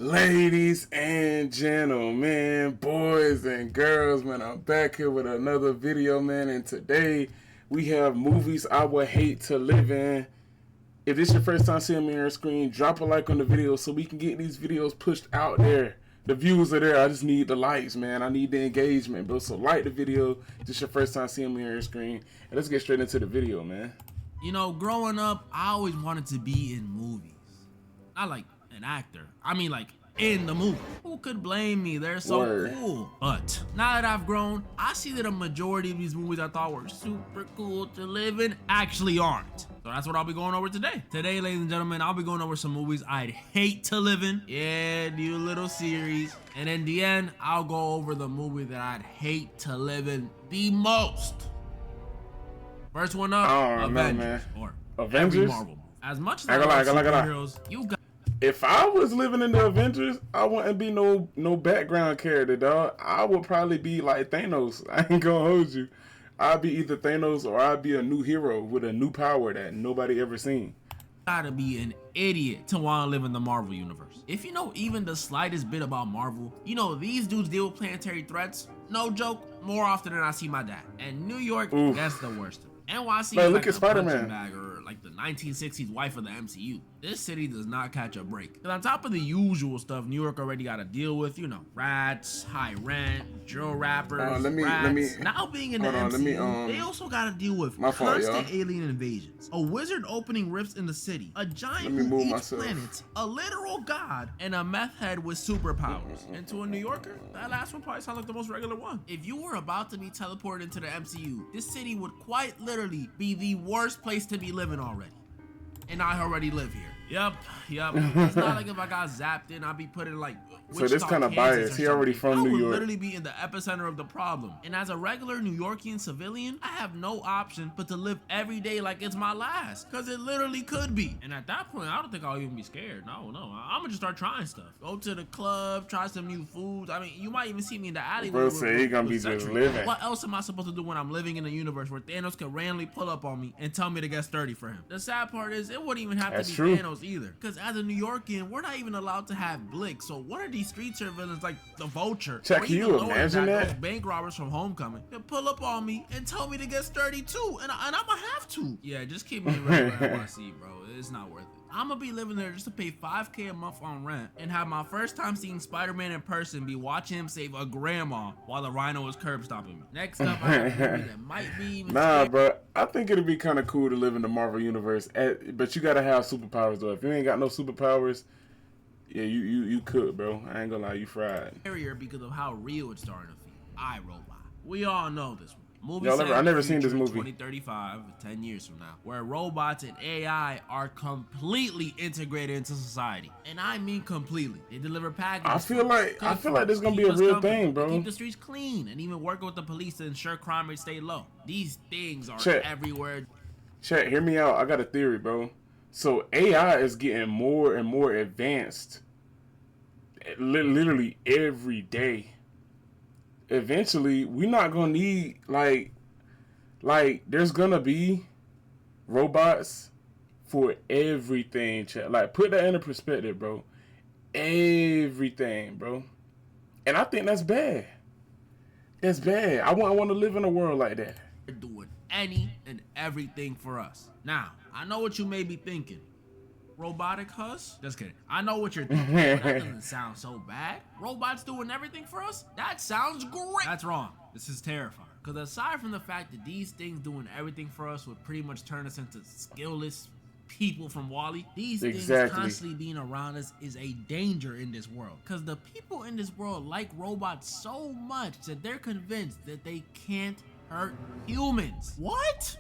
Ladies and gentlemen, boys and girls, man, I'm back here with another video, man, and today we have movies I would hate to live in. If this is your first time seeing me on your screen, drop a like on the video so we can get these videos pushed out there. The views are there, I just need the likes, man. I need the engagement, bro. So like the video if this is your first time seeing me on your screen, and let's get straight into the video, man. You know, growing up, I always wanted to be in movies. Not like an actor. I mean, like, in the movie. Who could blame me? They're so cool. But now that I've grown, I see that a majority of these movies I thought were super cool to live in actually aren't. So that's what I'll be going over today. Today, ladies and gentlemen, I'll be going over some movies I'd hate to live in. Yeah, new little series. And in the end, I'll go over the movie that I'd hate to live in the most. First one up, Avengers. Or Avengers? Every Marvel movie. As much as I love superheroes, you got... If I was living in the Avengers, I wouldn't be no background character, dog. I would probably be like Thanos. I ain't gonna hold you. I'd be either Thanos or I'd be a new hero with a new power that nobody ever seen. Gotta be an idiot to want to live in the Marvel universe. If you know even the slightest bit about Marvel, you know these dudes deal with planetary threats, no joke, more often than I see my dad. And New York, that's the worst. NYC is like a punching bag, or like the 1960s wife of the MCU. This city does not catch a break. And on top of the usual stuff New York already got to deal with, you know, rats, high rent, drill rappers, rats. Now being in the MCU, they also got to deal with constant alien invasions, a wizard opening rifts in the city, a giant who eats planets, a literal god, and a meth head with superpowers. And to a New Yorker, that last one probably sounds like the most regular one. If you were about to be teleported into the MCU, this city would quite literally be the worst place to be living already. And I already live here. Yep. It's not like if I got zapped in, I'd be put in like Wichita, so this kind of biased. He already from New York. I would literally be in the epicenter of the problem. And as a regular New Yorkian civilian, I have no option but to live every day like it's my last. Cause it literally could be. And at that point, I don't think I'll even be scared. No. I'm gonna just start trying stuff. Go to the club, try some new foods. I mean, you might even see me in the alleyway. Bro say he gonna be just living. What else am I supposed to do when I'm living in a universe where Thanos can randomly pull up on me and tell me to get sturdy for him? The sad part is it wouldn't even have to be Thanos either, because as a New Yorkian, we're not even allowed to have Blick. So one of these street surveillance like the Vulture, check, you imagine that those bank robbers from Homecoming can pull up on me and tell me to get sturdy too, and I'm gonna have to. Yeah, just keep me regular NYC, bro. It's not worth it. I'm gonna be living there just to pay $5K a month on rent and have my first time seeing Spider-Man in person be watching him save a grandma while the Rhino is curb stomping me. Next up, I have a movie that might be even bro. I think it'd be kind of cool to live in the Marvel universe, but you gotta have superpowers though. If you ain't got no superpowers, yeah, you could, bro. I ain't gonna lie, you fried. Because of how real it's starting to feel. iRobot. We all know this one. I never seen this movie. 2035, 10 years from now, where robots and AI are completely integrated into society, and I mean completely. They deliver packages. I feel like this is gonna be a real thing, bro. Keep the streets clean, and even working with the police to ensure crime rates stay low. These things are everywhere. Chat, hear me out. I got a theory, bro. So AI is getting more and more advanced, literally every day. Eventually, we're not gonna need like there's gonna be robots for everything, chat. Like, put that into perspective, bro. Everything, bro. And I think that's bad. That's bad. I wouldn't want to live in a world like that. They're doing any and everything for us. Now, I know what you may be thinking. Robotic Huss? Just kidding. I know what you're thinking, but that doesn't sound so bad. Robots doing everything for us? That sounds great. That's wrong. This is terrifying. Because aside from the fact that these things doing everything for us would pretty much turn us into skillless people from WALL-E, these things constantly being around us is a danger in this world. Because the people in this world like robots so much that they're convinced that they can't hurt humans. What?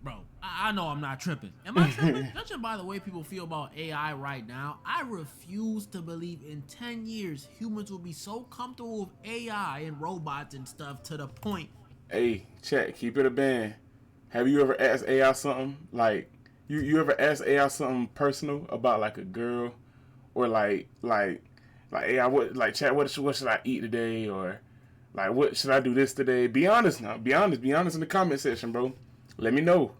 Bro, I know I'm not tripping. Am I tripping? Judging by the way people feel about AI right now, I refuse to believe in 10 years humans will be so comfortable with AI and robots and stuff to the point. Hey, chat, keep it a band. Have you ever asked AI something? Like, you ever asked AI something personal about like a girl? Or like AI, what should I eat today? Or like, what should I do this today? Be honest now. Be honest in the comment section, bro. Let me know.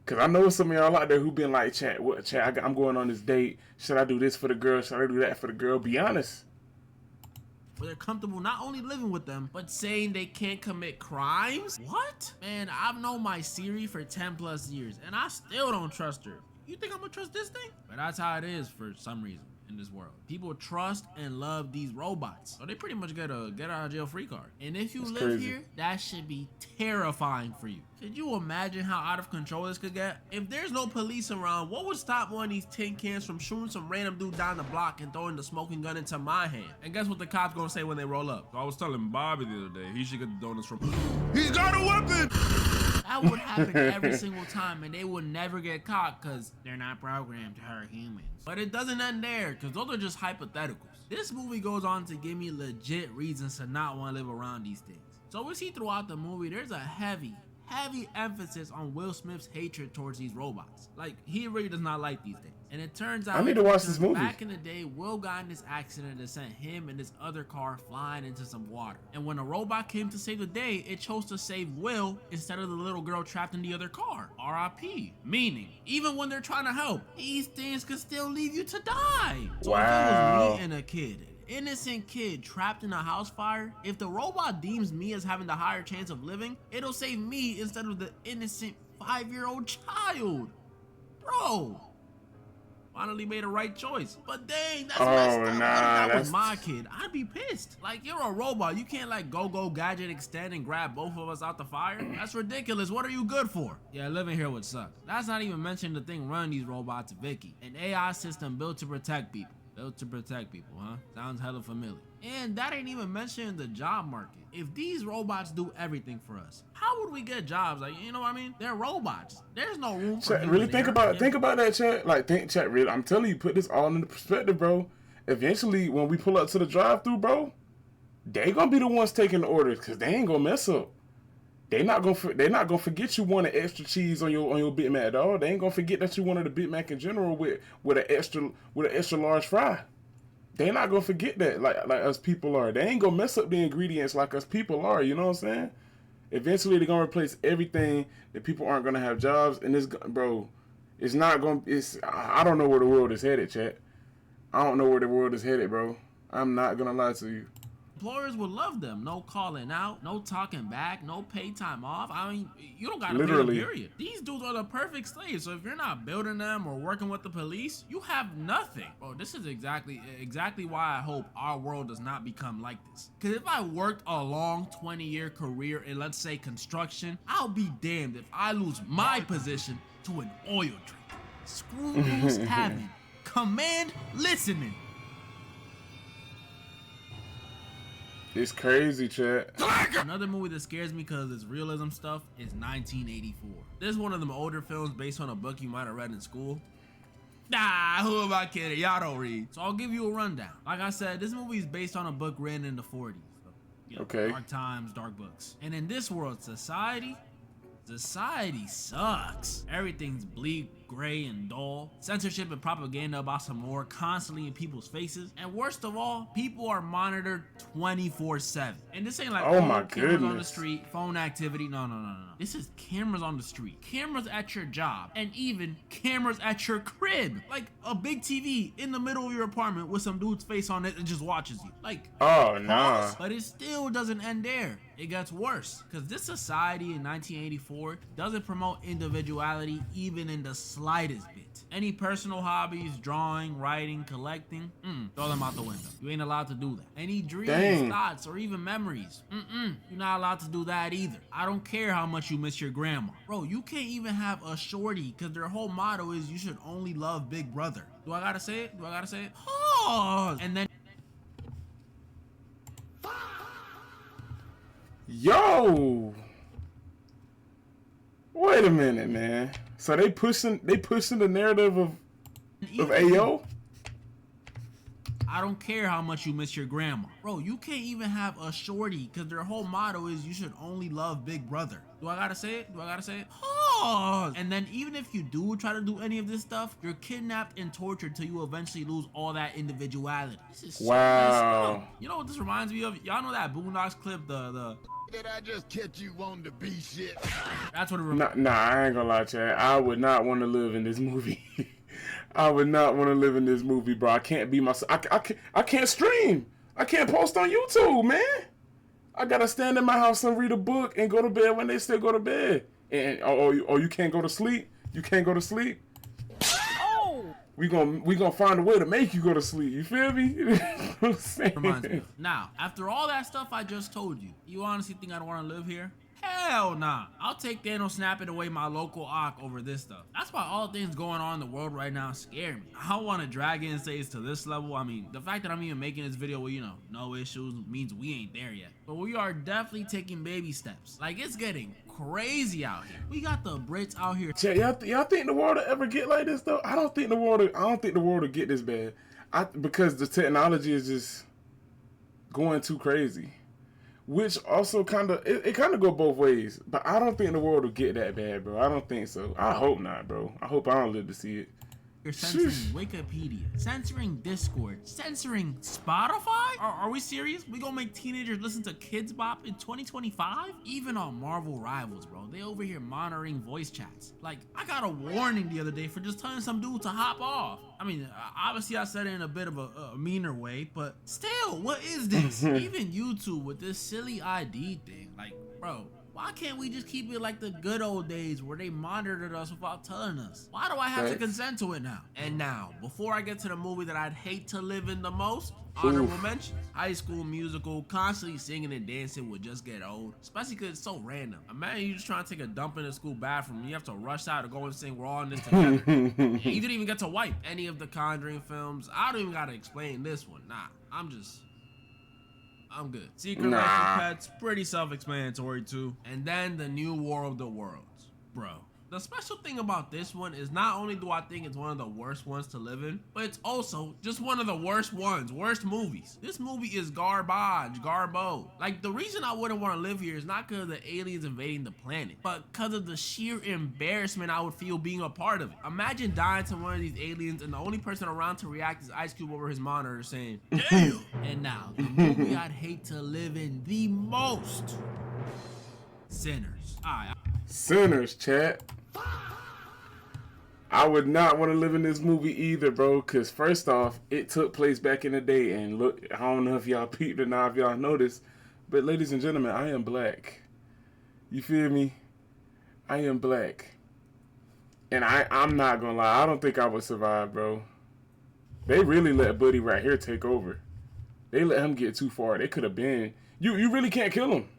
Cause I know some of y'all out there who been like, chat, I'm going on this date. Should I do this for the girl? Should I do that for the girl? Be honest. Where they're comfortable not only living with them, but saying they can't commit crimes? What? Man, I've known my Siri for 10 plus years, and I still don't trust her. You think I'm gonna trust this thing? But that's how it is for some reason in this world. People trust and love these robots, so they pretty much get a get out of jail free card. And if you live crazy. here, that should be terrifying for you. Could you imagine how out of control this could get? If there's no police around, what would stop one of these tin cans from shooting some random dude down the block and throwing the smoking gun into my hand? And guess what the cops gonna say when they roll up? I was telling Bobby the other day, he should get the donuts from. He's got a weapon. That would happen every single time, and they would never get caught because they're not programmed to hurt humans. But it doesn't end there, because those are just hypotheticals. This movie goes on to give me legit reasons to not want to live around these things. So we see throughout the movie, there's a heavy emphasis on Will Smith's hatred towards these robots. Like, he really does not like these things. And it turns out I need to watch this movie. back in the day, Will got in this accident that sent him and his other car flying into some water. And when a robot came to save the day, it chose to save Will instead of the little girl trapped in the other car. RIP. Meaning, even when they're trying to help, these things could still leave you to die. So if it Wow. was me and a kid, innocent kid trapped in a house fire, if the robot deems me as having the higher chance of living, it'll save me instead of the innocent 5-year-old child. Bro, finally made a right choice. But dang, that's messed up. What if that was my kid? I'd be pissed. Like, you're a robot. You can't like go gadget extend and grab both of us out the fire. That's ridiculous. What are you good for? Yeah, living here would suck. That's not even mentioning the thing running these robots, Vicky, an AI system built to protect people. Built to protect people, huh? Sounds hella familiar. And that ain't even mentioning the job market. If these robots do everything for us, how would we get jobs? Like, you know what I mean? They're robots. There's no room for Chat, really human think error. about that, chat. Like, chat. Really, I'm telling you, put this all into perspective, bro. Eventually, when we pull up to the drive-through, bro, they gonna be the ones taking the orders because they ain't gonna mess up. They not gonna forget you wanted extra cheese on your Big Mac, dog. They ain't gonna forget that you wanted a Big Mac in general with an extra large fry. They not gonna forget that like us people are. They ain't gonna mess up the ingredients like us people are. You know what I'm saying? Eventually they're gonna replace everything. That people aren't gonna have jobs. And this, bro, it's not gonna. I don't know where the world is headed, chat. I don't know where the world is headed, bro. I'm not gonna lie to you. Employers would love them. No calling out, no talking back, no pay time off. I mean, you don't gotta Literally. pay them, period. These dudes are the perfect slaves. So if you're not building them or working with the police, you have nothing. Bro, this is exactly why I hope our world does not become like this. Cause if I worked a long 20-year career in, let's say, construction, I'll be damned if I lose my position to an oil drink. Screw rules having. Command listening. It's crazy, chat. Another movie that scares me because it's realism stuff is 1984. This is one of them older films based on a book you might have read in school. Nah, who am I kidding? Y'all don't read. So I'll give you a rundown. Like I said, this movie is based on a book written in the 40s. So, you know, Okay. Dark times, dark books. And in this world, society sucks. Everything's bleak, gray, and dull. Censorship and propaganda about some more constantly in people's faces. And worst of all, people are monitored 24/7. And this ain't like Oh my cameras on the goodness. street, phone activity. No. This is cameras on the street, cameras at your job, and even cameras at your crib. Like a big TV in the middle of your apartment with some dude's face on it and just watches you. Like, Oh nah. but it still doesn't end there. It gets worse, because this society in 1984 doesn't promote individuality even in the slightest bit. Any personal hobbies, drawing, writing, collecting, throw them out the window. You ain't allowed to do that. Any dreams, Dang. thoughts, or even memories, you're not allowed to do that either. I don't care how much you miss your grandma. Bro, you can't even have a shorty, because their whole motto is you should only love Big Brother. Do I gotta say it? Pause! And then Yo, wait a minute, man. So they pushing the narrative of AO. I don't care how much you miss your grandma. Bro, you can't even have a shorty because their whole motto is you should only love Big Brother. Do I gotta say it? Pause! Pause. And then even if you do try to do any of this stuff, you're kidnapped and tortured till you eventually lose all that individuality. This is so messed up. You know what this reminds me of? Y'all know that Boondocks clip, the Did I just catch you on the B shit? That's what it reminds. Nah, I ain't gonna lie, Chad. I would not want to live in this movie. I would not want to live in this movie, bro. I can't be myself. I can't stream. I can't post on YouTube, man. I gotta stand in my house and read a book and go to bed when they still go to bed. And you can't go to sleep. You can't go to sleep. Oh. We gonna find a way to make you go to sleep. You feel me? You know what I'm saying? Reminds me of. Now, after all that stuff I just told you, you honestly think I don't want to live here? Hell nah. I'll take Thanos snapping away my local Ark over this stuff. That's why all things going on in the world right now scare me. I don't want to drag it and say it's to this level. I mean, the fact that I'm even making this video with, you know, no issues means we ain't there yet. But we are definitely taking baby steps. Like, it's getting crazy out here. We got the Brits out here. Chad, y'all think the world will ever get like this though? I don't think the world will get this bad. Because the technology is just going too crazy. Which also kind of go both ways, but I don't think the world will get that bad, bro. I don't think so. I hope not, bro. I hope I don't live to see it. You're censoring Wikipedia, censoring Discord, censoring Spotify? Are we serious? We gonna make teenagers listen to Kids Bop in 2025? Even on Marvel Rivals, bro, they over here monitoring voice chats. Like, I got a warning the other day for just telling some dude to hop off. I mean, obviously I said it in a bit of a meaner way, but still, what is this? Even YouTube with this silly ID thing, like, bro, why can't we just keep it like the good old days where they monitored us without telling us? Why do I have to consent to it now? And now, before I get to the movie that I'd hate to live in the most, honorable mention, High School Musical, constantly singing and dancing would just get old, especially because it's so random. Imagine you just trying to take a dump in the school bathroom and you have to rush out to go and sing We're All in This Together. And you didn't even get to wipe any of the Conjuring films. I don't even gotta explain this one. Nah, I'm good. Secret Life of Pets, pretty self-explanatory too. And then the New War of the Worlds. Bro, the special thing about this one is not only do I think it's one of the worst ones to live in, but it's also just one of the worst movies. This movie is garbo. Like, the reason I wouldn't want to live here is not because of the aliens invading the planet, but because of the sheer embarrassment I would feel being a part of it. Imagine dying to one of these aliens and the only person around to react is Ice Cube over his monitor saying, damn! And now, the movie I'd hate to live in the most. Sinners. Alright. Sinners, chat. I would not want to live in this movie either, bro, because first off, it took place back in the day, and look, I don't know if y'all peeped or not, if y'all noticed, but ladies and gentlemen, I am black. You feel me? I am black. And I'm not gonna lie, I don't think I would survive, bro. They really let Buddy right here take over. They let him get too far. They could have been. You really can't kill him.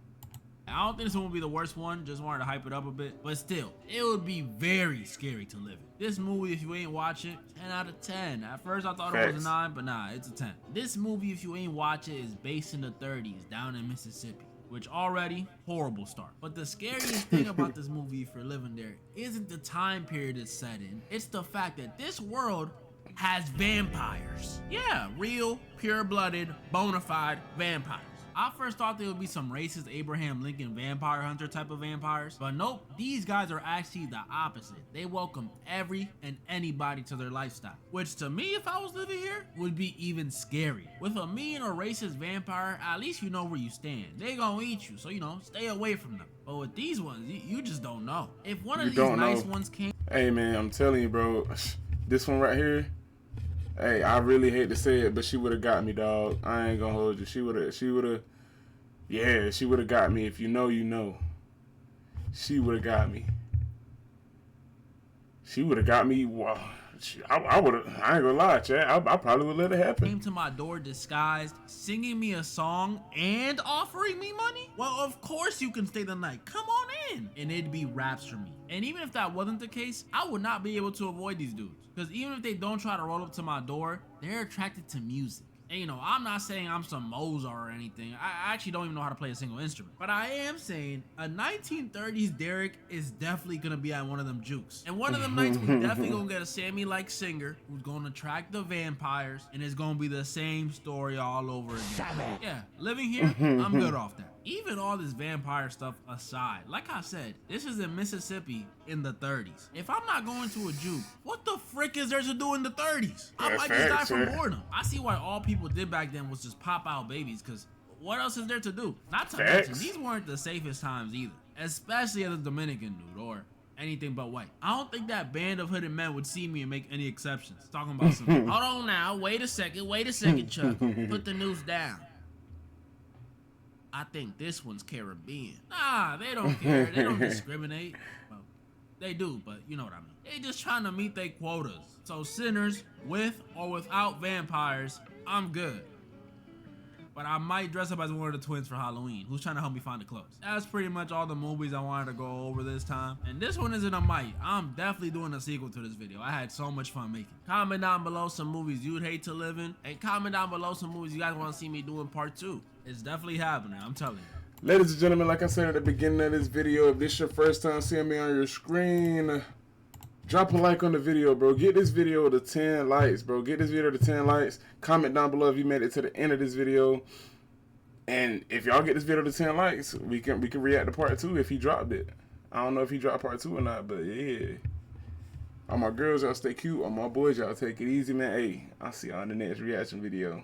I don't think this one will be the worst one, just wanted to hype it up a bit, but still, it would be very scary to live in. This movie, if you ain't watch it, 10 out of 10. At first I thought it was a 9, but nah, it's a 10. This movie, if you ain't watch it, is based in the 30s, down in Mississippi, which already, horrible start. But the scariest thing about this movie, if you're living there, isn't the time period it's set in, it's the fact that this world has vampires. Yeah, real, pure-blooded, bona fide vampires. I first thought there would be some racist Abraham Lincoln vampire hunter type of vampires, but nope, these guys are actually the opposite. They welcome every and anybody to their lifestyle, which to me, if I was living here, would be even scary. With a mean or racist vampire, at least you know where you stand. They gonna eat you, so you know, stay away from them. But with these ones, you just don't know. If one of these nice ones came... Hey man, I'm telling you, bro, this one right here, hey, I really hate to say it, but she would have got me, dog. I ain't gonna hold you. She would have got me. If you know, you know. She would have got me. She would have got me. Wow. I would have. I ain't gonna lie, Chad. I probably would let it happen. Came to my door disguised, singing me a song and offering me money? Well, of course you can stay the night. Come on in. And it'd be raps for me. And even if that wasn't the case, I would not be able to avoid these dudes. Because even if they don't try to roll up to my door, they're attracted to music. And you know, I'm not saying I'm some Mozart or anything. I actually don't even know how to play a single instrument. But I am saying a 1930s Derek is definitely gonna be at one of them jukes. And one of them nights we definitely gonna get a Sammy-like singer who's gonna attract the vampires, and it's gonna be the same story all over again. Yeah, living here, I'm good off that. Even all this vampire stuff aside, like I said, this is in Mississippi in the 30s. If I'm not going to a juke, what the frick is there to do in the 30s? I might just die from boredom. I see why all people did back then was just pop out babies, because what else is there to do? Not to mention, these weren't the safest times either, especially as a Dominican dude or anything but white. I don't think that band of hooded men would see me and make any exceptions. Talking about some, hold on now, wait a second, Chuck. Put the noose down. I think this one's Caribbean. Nah, they don't care. They don't discriminate. Well, they do, but you know what I mean. They just trying to meet their quotas. So sinners, with or without vampires, I'm good. But I might dress up as one of the twins for Halloween, who's trying to help me find the clothes. That's pretty much all the movies I wanted to go over this time. And this one isn't a might. I'm definitely doing a sequel to this video. I had so much fun making. Comment down below some movies you'd hate to live in. And comment down below some movies you guys want to see me do in part 2. It's definitely happening, I'm telling you. Ladies and gentlemen, like I said at the beginning of this video, if this is your first time seeing me on your screen, drop a like on the video, bro. Get this video to 10 likes, bro. Get this video to 10 likes. Comment down below if you made it to the end of this video. And if y'all get this video to 10 likes, we can react to part 2 if he dropped it. I don't know if he dropped part 2 or not, but yeah. All my girls, y'all stay cute. All my boys, y'all take it easy, man. Hey, I'll see y'all in the next reaction video.